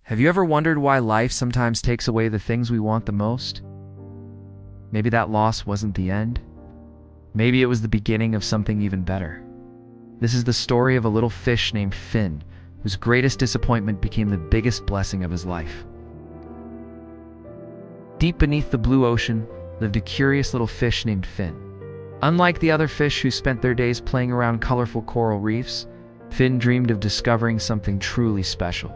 Have you ever wondered why life sometimes takes away the things we want the most? Maybe that loss wasn't the end. Maybe it was the beginning of something even better. This is the story of a little fish named Finn, whose greatest disappointment became the biggest blessing of his life. Deep beneath the blue ocean lived a curious little fish named Finn. Unlike the other fish who spent their days playing around colorful coral reefs, Finn dreamed of discovering something truly special.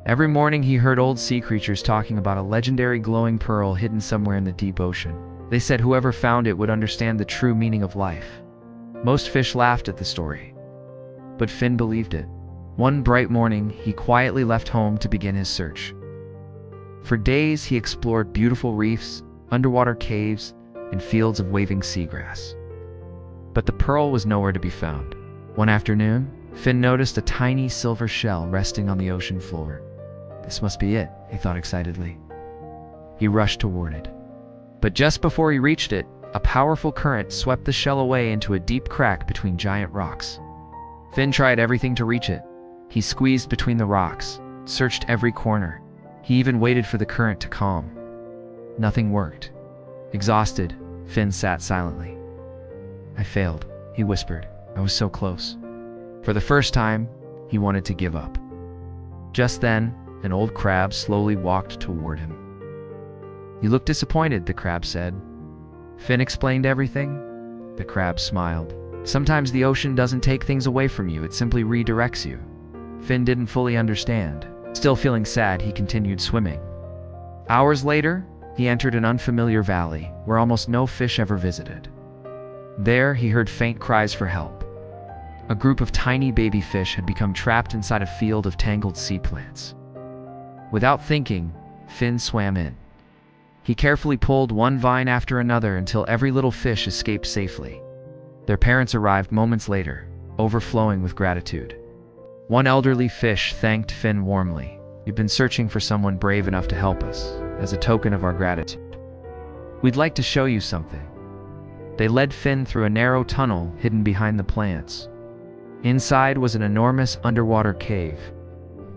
Every morning he heard old sea creatures talking about a legendary glowing pearl hidden somewhere in the deep ocean. They said whoever found it would understand the true meaning of life. Most fish laughed at the story, but Finn believed it. One bright morning, he quietly left home to begin his search. For days he explored beautiful reefs, underwater caves, and fields of waving seagrass. But the pearl was nowhere to be found. One afternoon, Finn noticed a tiny silver shell resting on the ocean floor. This must be it, he thought excitedly. He rushed toward it. But just before he reached it, a powerful current swept the shell away into a deep crack between giant rocks. Finn tried everything to reach it. He squeezed between the rocks, searched every corner. He even waited for the current to calm. Nothing worked. Exhausted, Finn sat silently. "I failed," he whispered. "I was so close." For the first time, he wanted to give up. Just then, an old crab slowly walked toward him. "You look disappointed," the crab said. Finn explained everything. The crab smiled. "Sometimes the ocean doesn't take things away from you, it simply redirects you." Finn didn't fully understand. Still feeling sad, he continued swimming. Hours later, he entered an unfamiliar valley where almost no fish ever visited. There, he heard faint cries for help. A group of tiny baby fish had become trapped inside a field of tangled sea plants. Without thinking, Finn swam in. He carefully pulled one vine after another until every little fish escaped safely. Their parents arrived moments later, overflowing with gratitude. One elderly fish thanked Finn warmly. "We've been searching for someone brave enough to help us. As a token of our gratitude, we'd like to show you something." They led Finn through a narrow tunnel hidden behind the plants. Inside was an enormous underwater cave.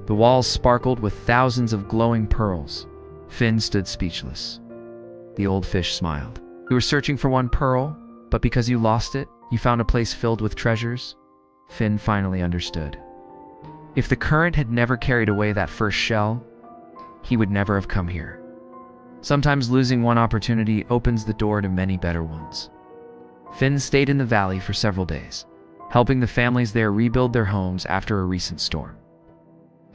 The walls sparkled with thousands of glowing pearls. Finn stood speechless. The old fish smiled. "You were searching for one pearl, but because you lost it, you found a place filled with treasures?" Finn finally understood. If the current had never carried away that first shell, he would never have come here. Sometimes losing one opportunity opens the door to many better ones. Finn stayed in the valley for several days, helping the families there rebuild their homes after a recent storm.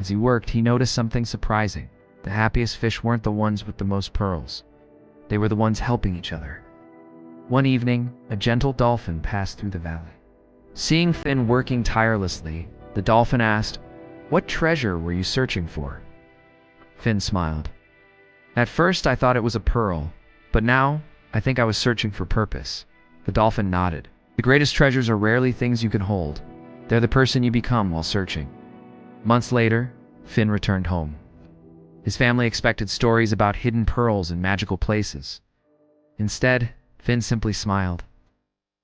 As he worked, he noticed something surprising. The happiest fish weren't the ones with the most pearls. They were the ones helping each other. One evening, a gentle dolphin passed through the valley. Seeing Finn working tirelessly, the dolphin asked, "What treasure were you searching for?" Finn smiled. "At first I thought it was a pearl, but now I think I was searching for purpose." The dolphin nodded. "The greatest treasures are rarely things you can hold. They're the person you become while searching." Months later, Finn returned home. His family expected stories about hidden pearls and magical places. Instead, Finn simply smiled.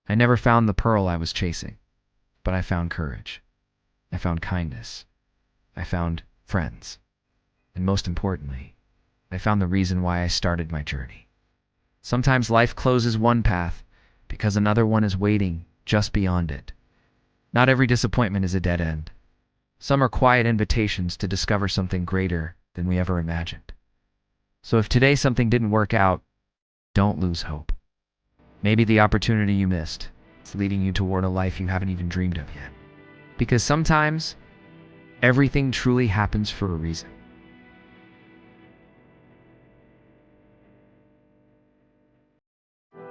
"I never found the pearl I was chasing, but I found courage. I found kindness. I found friends. And most importantly, I found the reason why I started my journey." Sometimes life closes one path because another one is waiting just beyond it. Not every disappointment is a dead end. Some are quiet invitations to discover something greater than we ever imagined. So if today something didn't work out, don't lose hope. Maybe the opportunity you missed is leading you toward a life you haven't even dreamed of yet. Because sometimes, everything truly happens for a reason.